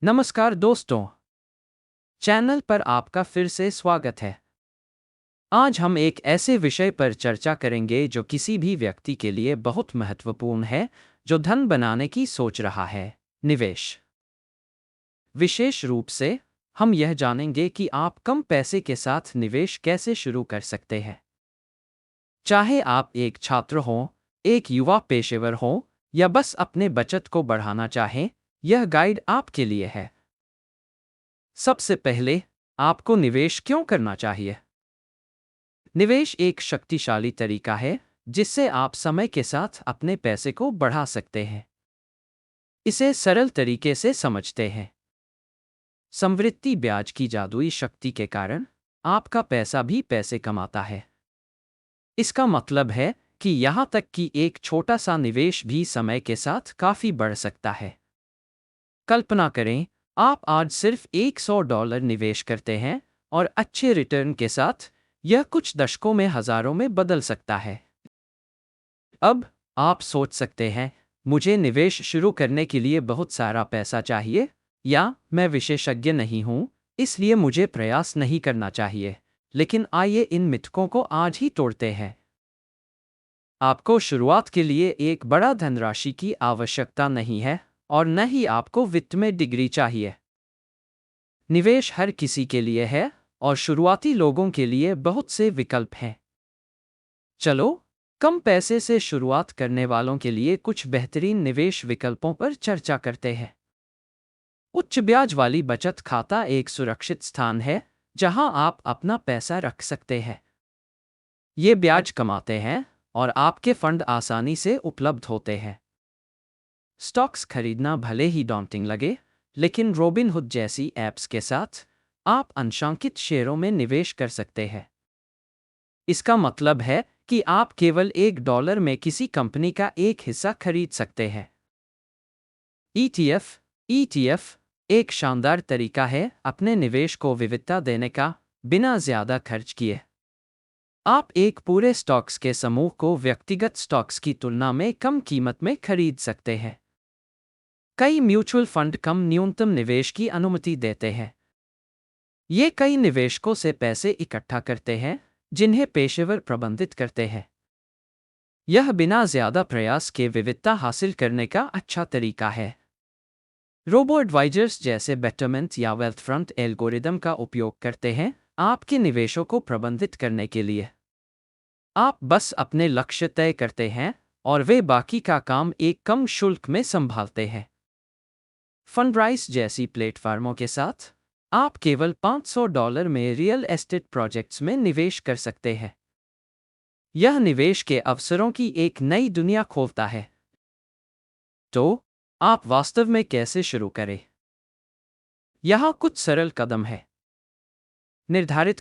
नमस्कार दोस्तों, चैनल पर आपका फिर से स्वागत है। आज हम एक ऐसे विषय पर चर्चा करेंगे जो किसी भी व्यक्ति के लिए बहुत महत्वपूर्ण है, जो धन बनाने की सोच रहा है, निवेश। विशेष रूप से, हम यह जानेंगे कि आप कम पैसे के साथ निवेश कैसे शुरू कर सकते हैं। चाहे आप एक छात्र हों, एक युवा पेशेवर हों, या बस अपने बचत को बढ़ाना चाहें, यह गाइड आपके लिए है। सबसे पहले, आपको निवेश क्यों करना चाहिए? निवेश एक शक्तिशाली तरीका है जिससे आप समय के साथ अपने पैसे को बढ़ा सकते हैं। इसे सरल तरीके से समझते हैं। समवृद्धि ब्याज की जादुई शक्ति के कारण आपका पैसा भी पैसे कमाता है। इसका मतलब है कि यहाँ तक कि एक छोटा सा निवेश भी समय के साथ काफी बढ़ सकता है। कल्पना करें, आप आज सिर्फ $100 निवेश करते हैं और अच्छे रिटर्न के साथ यह कुछ दशकों में हजारों में बदल सकता है। अब आप सोच सकते हैं, मुझे निवेश शुरू करने के लिए बहुत सारा पैसा चाहिए, या मैं विशेषज्ञ नहीं हूँ, इसलिए मुझे प्रयास नहीं करना चाहिए। लेकिन आइए इन मिथकों को आज ही तोड़ते हैं। आपको शुरुआत के लिए एक बड़ा धनराशि की आवश्यकता नहीं है, और न ही आपको वित्त में डिग्री चाहिए। निवेश हर किसी के लिए है, और शुरुआती लोगों के लिए बहुत से विकल्प हैं। चलो, कम पैसे से शुरुआत करने वालों के लिए कुछ बेहतरीन निवेश विकल्पों पर चर्चा करते हैं। उच्च ब्याज वाली बचत खाता एक सुरक्षित स्थान है जहां आप अपना पैसा रख सकते हैं। ये ब्याज कमाते हैं और आपके फंड आसानी से उपलब्ध होते हैं। स्टॉक्स खरीदना भले ही डॉन्टिंग लगे, लेकिन रोबिनहुड जैसी ऐप्स के साथ आप अंशांकित शेयरों में निवेश कर सकते हैं। इसका मतलब है कि आप केवल $1 में किसी कंपनी का एक हिस्सा खरीद सकते हैं। ETF ETF एक शानदार तरीका है अपने निवेश को विविधता देने का, बिना ज्यादा खर्च किए। आप एक पूरे स्टॉक्स के समूह को व्यक्तिगत स्टॉक्स की तुलना में कम कीमत में खरीद सकते हैं। कई म्यूचुअल फंड कम न्यूनतम निवेश की अनुमति देते हैं। ये कई निवेशकों से पैसे इकट्ठा करते हैं, जिन्हें पेशेवर प्रबंधित करते हैं। यह बिना ज्यादा प्रयास के विविधता हासिल करने का अच्छा तरीका है। रोबो एडवाइजर्स जैसे बेटरमेंट या वेल्थ फ्रंट एल्गोरिदम का उपयोग करते हैं आपके निवेशों को प्रबंधित करने के लिए। आप बस अपने लक्ष्य तय करते हैं और वे बाकी का काम एक कम शुल्क में संभालते हैं। फंडराइज जैसी प्लेटफार्मों के साथ आप केवल $500 में रियल एस्टेट प्रोजेक्ट्स में निवेश कर सकते हैं। यह निवेश के अवसरों की एक नई दुनिया खोलता है। तो आप वास्तव में कैसे शुरू करें? यहाँ कुछ सरल कदम हैं। निर्धारित